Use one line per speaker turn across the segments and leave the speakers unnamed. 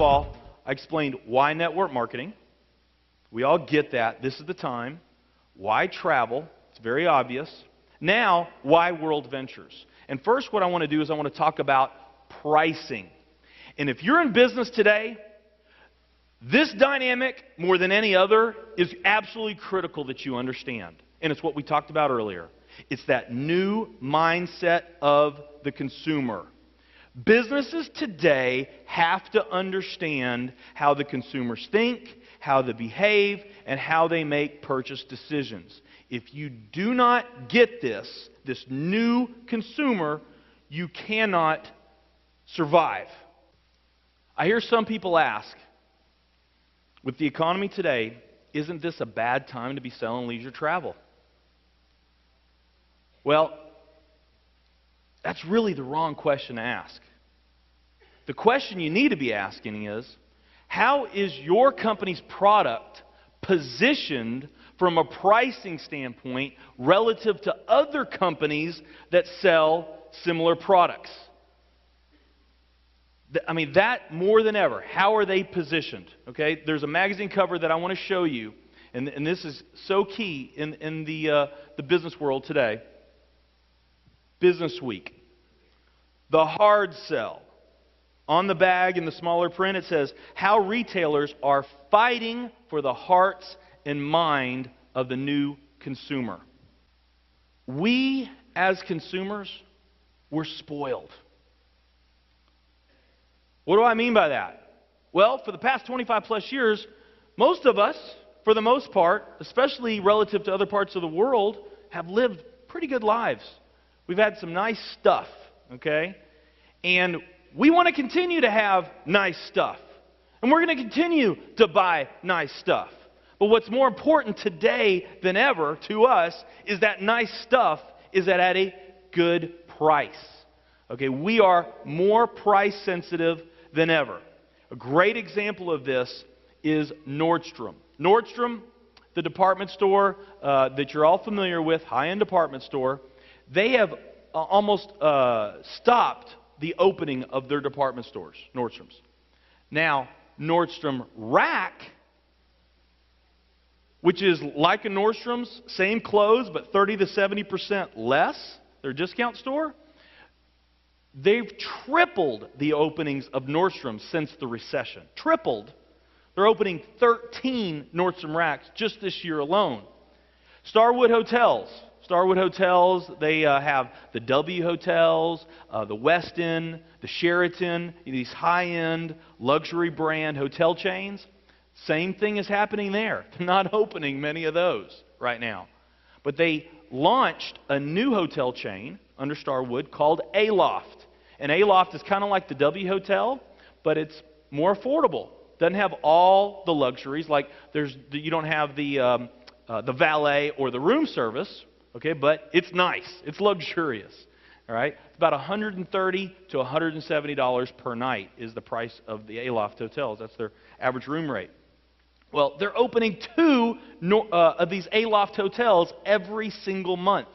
all, I explained why network marketing. We all get that. This is the time. Why travel? It's very obvious. Now, why WorldVentures? And first, what I want to do is I want to talk about pricing. And if you're in business today, this dynamic, more than any other, is absolutely critical that you understand. And it's what we talked about earlier. It's that new mindset of the consumer. Businesses today have to understand how the consumers think, how they behave, and how they make purchase decisions. If you do not get this new consumer, you cannot survive. I hear some people ask, with the economy today, isn't this a bad time to be selling leisure travel? Well, that's really the wrong question to ask. The question you need to be asking is, how is your company's product positioned from a pricing standpoint relative to other companies that sell similar products? I mean, that more than ever, how are they positioned? Okay, there's a magazine cover that I want to show you, and this is so key in the business world today. Business Week. The hard sell. On the bag in the smaller print, it says, how retailers are fighting for the hearts and mind of the new consumer. We, as consumers, we're spoiled. What do I mean by that? Well, for the past 25 plus years, most of us, for the most part, especially relative to other parts of the world, have lived pretty good lives. We've had some nice stuff, okay? And we want to continue to have nice stuff. And we're going to continue to buy nice stuff. But what's more important today than ever to us is that nice stuff is at a good price. Okay, we are more price sensitive than ever. A great example of this is Nordstrom. Nordstrom, the department store that you're all familiar with, high-end department store, they have almost stopped the opening of their department stores, Nordstrom's. Now, Nordstrom Rack, which is like a Nordstrom's, same clothes, but 30 to 70% less, their discount store, they've tripled the openings of Nordstrom since the recession. Tripled. They're opening 13 Nordstrom Racks just this year alone. Starwood Hotels. Starwood Hotels, they have the W Hotels, the Westin, the Sheraton, these high-end luxury brand hotel chains. Same thing is happening there. They're not opening many of those right now. But they launched a new hotel chain under Starwood called Aloft. And Aloft is kind of like the W Hotel, but it's more affordable. Doesn't have all the luxuries, like you don't have the valet or the room service. Okay, but it's nice. It's luxurious. All right, it's about $130 to $170 per night is the price of the Aloft hotels. That's their average room rate. Well, they're opening 2 of these Aloft hotels every single month.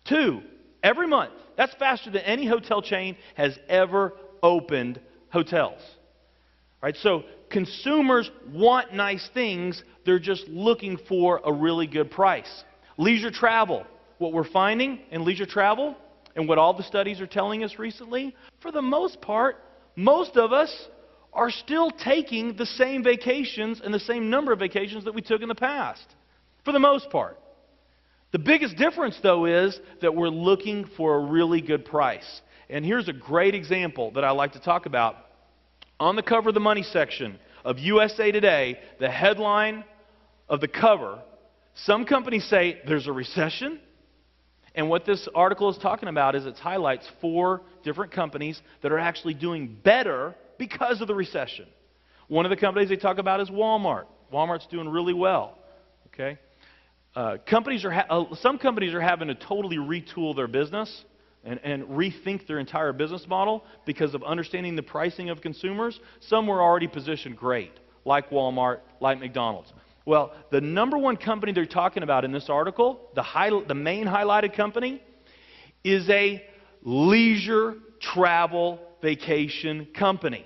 2 every month. That's faster than any hotel chain has ever opened hotels. All right, so consumers want nice things. They're just looking for a really good price. Leisure travel. What we're finding in leisure travel, and what all the studies are telling us recently, for the most part, most of us are still taking the same vacations and the same number of vacations that we took in the past. For the most part. The biggest difference, though, is that we're looking for a really good price. And here's a great example that I like to talk about. On the cover of the money section of USA Today, the headline of the cover, some companies say there's a recession. And what this article is talking about is it highlights 4 different companies that are actually doing better because of the recession. One of the companies they talk about is Walmart. Walmart's doing really well. Okay, some companies are having to totally retool their business and rethink their entire business model because of understanding the pricing of consumers. Some were already positioned great, like Walmart, like McDonald's. Well, the number one company they're talking about in this article, the main highlighted company, is a leisure travel vacation company.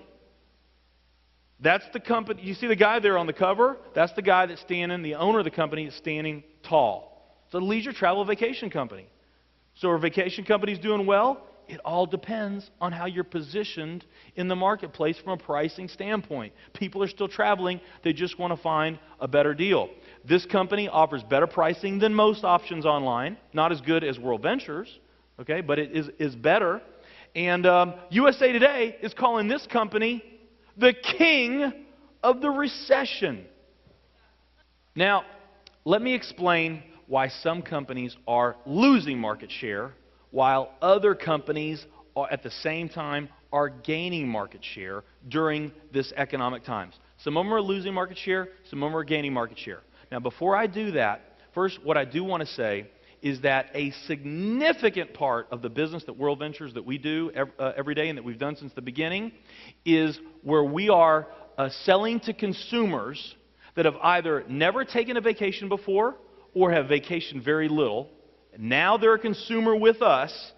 That's the company. You see the guy there on the cover? That's the guy that's standing, the owner of the company is standing tall. It's a leisure travel vacation company. So are vacation companies doing well? It all depends on how you're positioned in the marketplace from a pricing standpoint. People are still traveling. They just want to find a better deal. This company offers better pricing than most options online. Not as good as WorldVentures, okay, but it is better. And USA Today is calling this company the king of the recession. Now, let me explain why some companies are losing market share while other companies are, at the same time, are gaining market share during this economic times. Some of them are losing market share, some of them are gaining market share. Now, before I do that, first, what I do want to say is that a significant part of the business that WorldVentures that we do every day and that we've done since the beginning is where we are selling to consumers that have either never taken a vacation before or have vacationed very little. Now they're a consumer with us,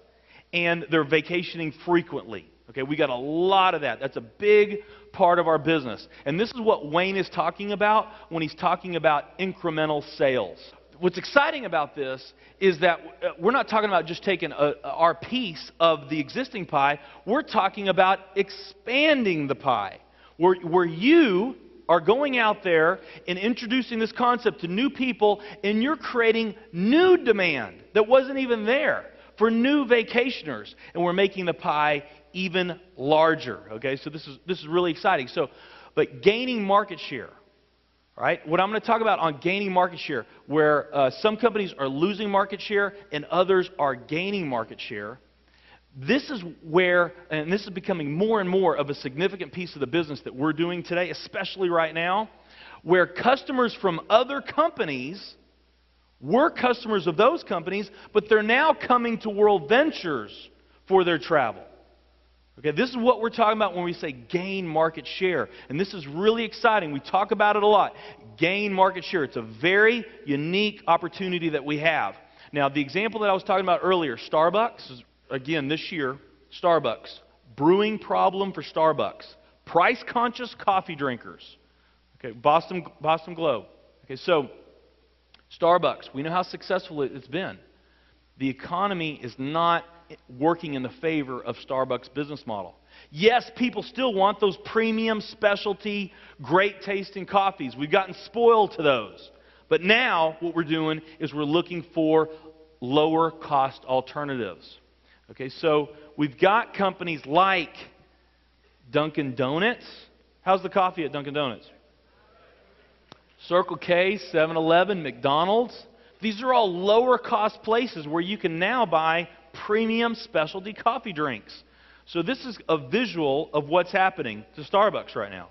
and they're vacationing frequently. Okay, we got a lot of that. That's a big part of our business. And this is what Wayne is talking about when he's talking about incremental sales. What's exciting about this is that we're not talking about just taking our piece of the existing pie. We're talking about expanding the pie. Where you are going out there and introducing this concept to new people, and you're creating new demand that wasn't even there for new vacationers, and we're making the pie even larger. Okay, so this is really exciting. But gaining market share, right? What I'm going to talk about on gaining market share, where some companies are losing market share and others are gaining market share. This is where, and this is becoming more and more of a significant piece of the business that we're doing today, especially right now, where customers from other companies were customers of those companies, but they're now coming to WorldVentures for their travel. Okay, this is what we're talking about when we say gain market share. And this is really exciting. We talk about it a lot. Gain market share. It's a very unique opportunity that we have. Now, the example that I was talking about earlier, Starbucks, is, again, this year, Starbucks. Brewing problem for Starbucks. Price-conscious coffee drinkers. Okay, Boston Globe. Okay, so Starbucks, we know how successful it's been. The economy is not working in the favor of Starbucks' business model. Yes, people still want those premium, specialty, great tasting coffees. We've gotten spoiled to those. But now what we're doing is we're looking for lower cost alternatives. Okay, so we've got companies like Dunkin' Donuts. How's the coffee at Dunkin' Donuts? Circle K, 7-Eleven, McDonald's. These are all lower cost places where you can now buy premium specialty coffee drinks. So this is a visual of what's happening to Starbucks right now.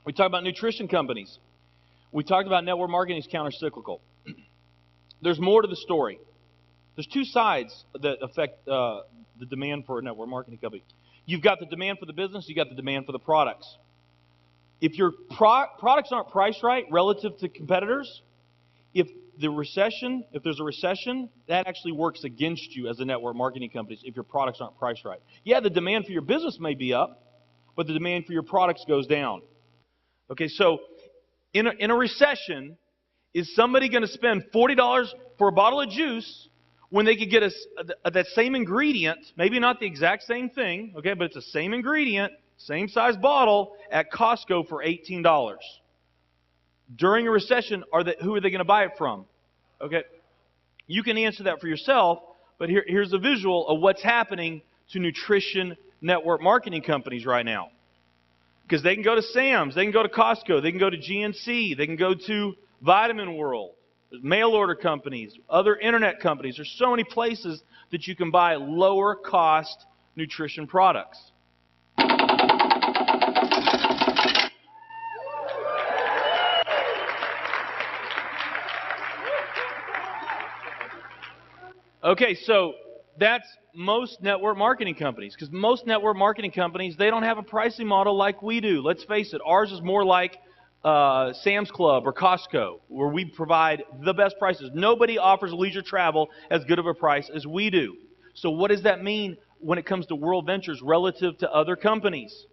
We talked about nutrition companies. We talked about network marketing is counter-cyclical. There's more to the story. There's two sides that affect the demand for a network marketing company. You've got the demand for the business, you've got the demand for the products. If your products aren't priced right relative to competitors, if there's a recession, that actually works against you as a network marketing company if your products aren't priced right. Yeah, the demand for your business may be up, but the demand for your products goes down. Okay, so in a recession, is somebody going to spend $40 for a bottle of juice when they could get that same ingredient, maybe not the exact same thing, okay, but it's the same ingredient, same size bottle at Costco for $18? During a recession, who are they going to buy it from? Okay, you can answer that for yourself, but here's a visual of what's happening to nutrition network marketing companies right now. Because they can go to Sam's, they can go to Costco, they can go to GNC, they can go to Vitamin World. There's mail order companies, other internet companies. There's so many places that you can buy lower cost nutrition products. Okay, so that's most network marketing companies, because most network marketing companies, they don't have a pricing model like we do. Let's face it, ours is more like Sam's Club or Costco, where we provide the best prices. Nobody offers leisure travel as good of a price as we do. So what does that mean when it comes to WorldVentures relative to other companies?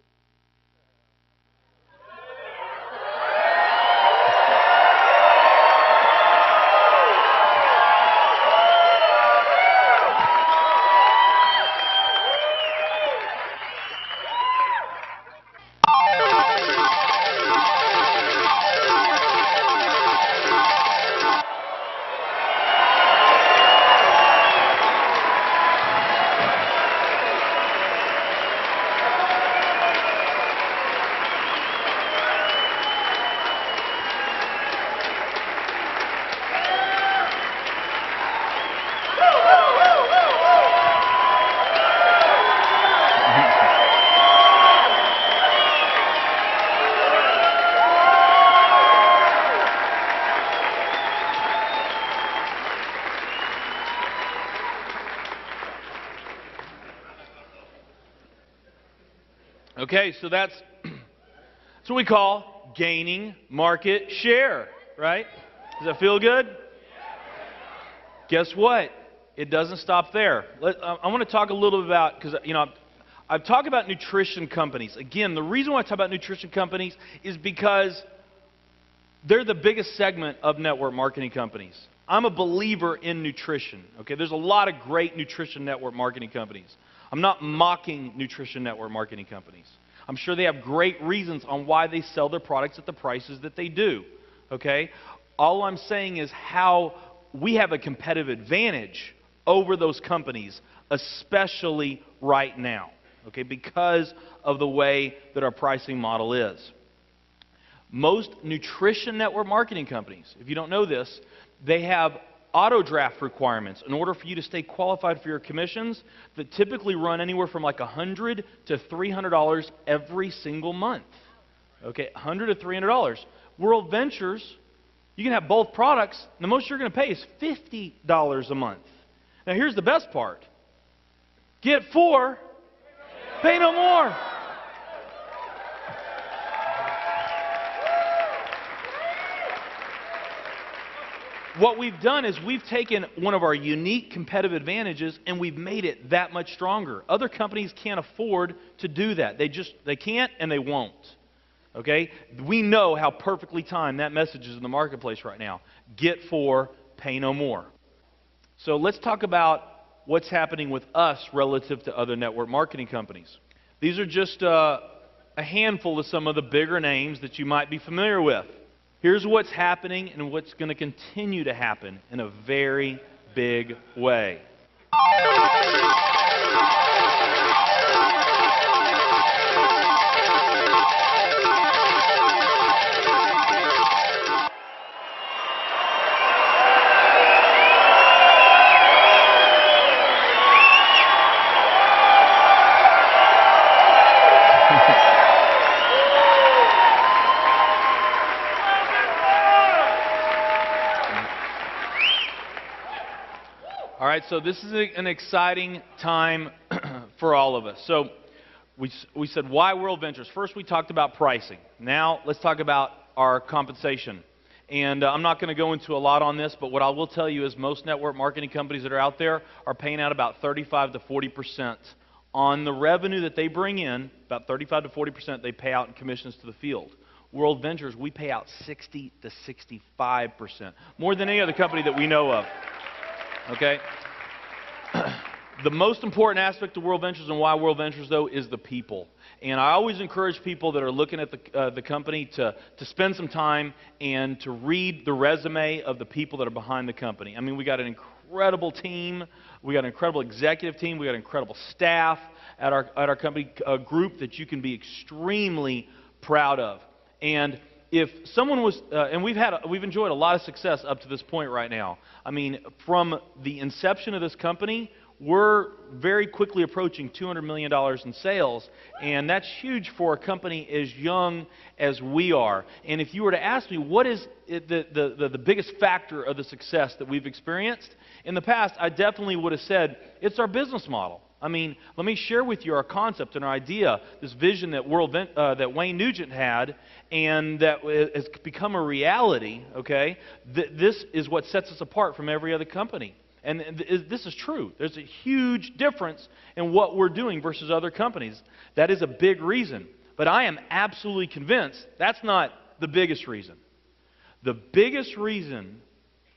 Okay, so that's what we call gaining market share, right? Does that feel good? Guess what? It doesn't stop there. I want to talk a little bit about, because I've talked about nutrition companies. Again, the reason why I talk about nutrition companies is because they're the biggest segment of network marketing companies. I'm a believer in nutrition. Okay, there's a lot of great nutrition network marketing companies. I'm not mocking nutrition network marketing companies. I'm sure they have great reasons on why they sell their products at the prices that they do. Okay? All I'm saying is how we have a competitive advantage over those companies, especially right now. Okay? Because of the way that our pricing model is. Most nutrition network marketing companies, if you don't know this, they have auto draft requirements in order for you to stay qualified for your commissions that typically run anywhere from like $100 to $300 every single month. Okay, $100 to $300. WorldVentures, you can have both products, and the most you're going to pay is $50 a month. Now here's the best part. Get 4, pay no more. What we've done is we've taken one of our unique competitive advantages and we've made it that much stronger. Other companies can't afford to do that. They can't and they won't. Okay? We know how perfectly timed that message is in the marketplace right now. Get 4, pay no more. So let's talk about what's happening with us relative to other network marketing companies. These are just a handful of some of the bigger names that you might be familiar with. Here's what's happening and what's going to continue to happen in a very big way. All right, so this is an exciting time for all of us. So we said, why WorldVentures? First, we talked about pricing. Now, let's talk about our compensation. And I'm not going to go into a lot on this, but what I will tell you is most network marketing companies that are out there are paying out about 35 to 40% on the revenue that they bring in. About 35 to 40% they pay out in commissions to the field. WorldVentures, we pay out 60 to 65%, more than any other company that we know of. Okay? The most important aspect of WorldVentures and why WorldVentures, though, is the people. And I always encourage people that are looking at the company to spend some time and to read the resume of the people that are behind the company. I mean, we got an incredible team. We got an incredible executive team. We got incredible staff at our company, a group that you can be extremely proud of. And if someone was, and we've enjoyed a lot of success up to this point right now. I mean, from the inception of this company, we're very quickly approaching $200 million in sales, and that's huge for a company as young as we are. And if you were to ask me what is the biggest factor of the success that we've experienced, in the past, I definitely would have said it's our business model. I mean, let me share with you our concept and our idea, this vision that that Wayne Nugent had, and that has become a reality. Okay, this is what sets us apart from every other company, and this is true. There's a huge difference in what we're doing versus other companies. That is a big reason, but I am absolutely convinced that's not the biggest reason. The biggest reason,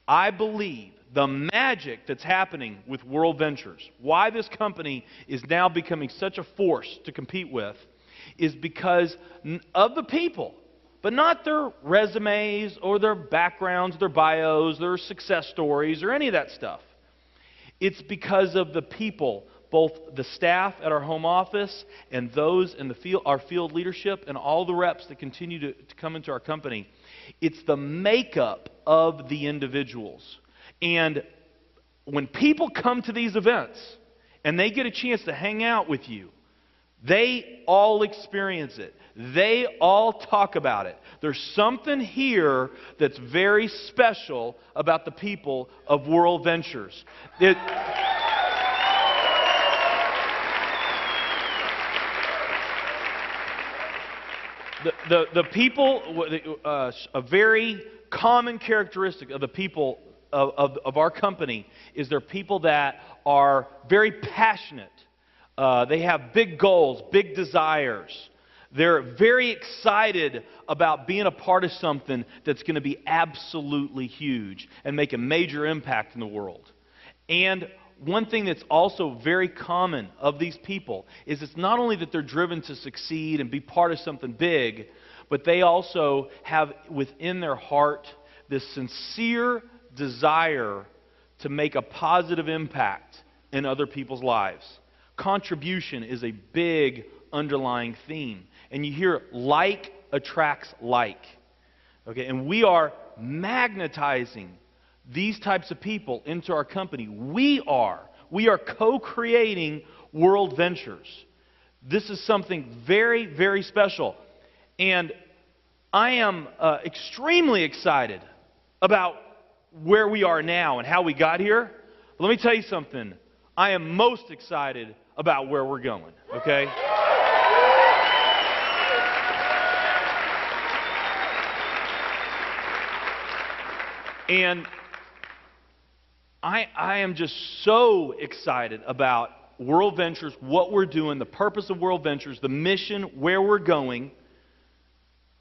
I believe, the magic that's happening with WorldVentures, why this company is now becoming such a force to compete with, is because of the people, but not their resumes or their backgrounds, their bios, their success stories, or any of that stuff. It's because of the people, both the staff at our home office and those in the field, our field leadership, and all the reps that continue to come into our company. It's the makeup of the individuals. And when people come to these events and they get a chance to hang out with you, they all experience it. They all talk about it. There's something here that's very special about the people of WorldVentures. The people, a very common characteristic of the people of our company is they're people that are very passionate. They have big goals, big desires. They're very excited about being a part of something that's going to be absolutely huge and make a major impact in the world. And one thing that's also very common of these people is it's not only that they're driven to succeed and be part of something big, but they also have within their heart this sincere desire to make a positive impact in other people's lives. Contribution is a big underlying theme. And you hear like attracts like. Okay, and we are magnetizing these types of people into our company. We are co-creating WorldVentures. This is something very, very special. And I am extremely excited about where we are now and how we got here. Let me tell you something. I am most excited about where we're going, okay? And I am just so excited about WorldVentures, what we're doing, the purpose of WorldVentures, the mission, where we're going.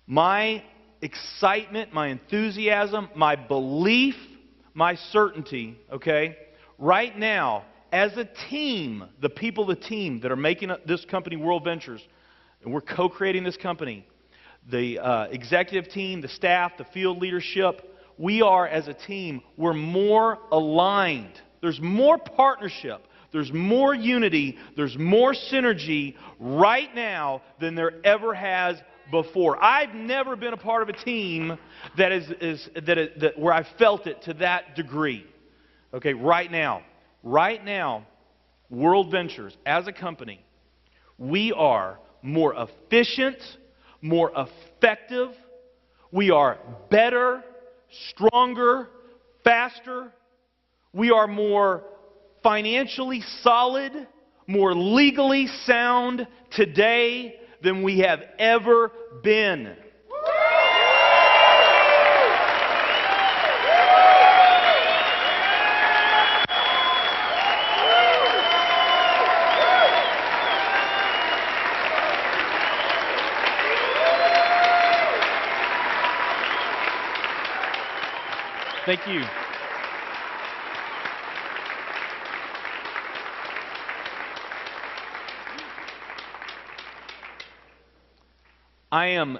My excitement, my enthusiasm, my belief, my certainty, okay? Right now, as a team, the people of the team that are making this company WorldVentures, and we're co-creating this company, the executive team, the staff, the field leadership, we are, as a team, we're more aligned. There's more partnership. There's more unity. There's more synergy right now than there ever has before. I've never been a part of a team that where I felt it to that degree. Okay, right now, WorldVentures, as a company, we are more efficient, more effective. We are better, stronger, faster. We are more financially solid, more legally sound today than we have ever been. Thank you. I am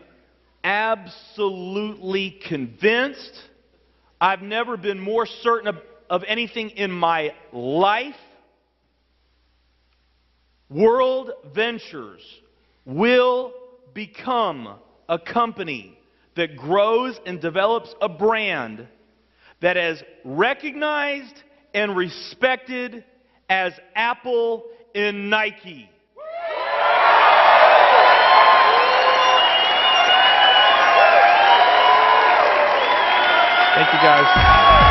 absolutely convinced. I've never been more certain of anything in my life. WorldVentures will become a company that grows and develops a brand that is recognized and respected as Apple and Nike. Thank you, guys.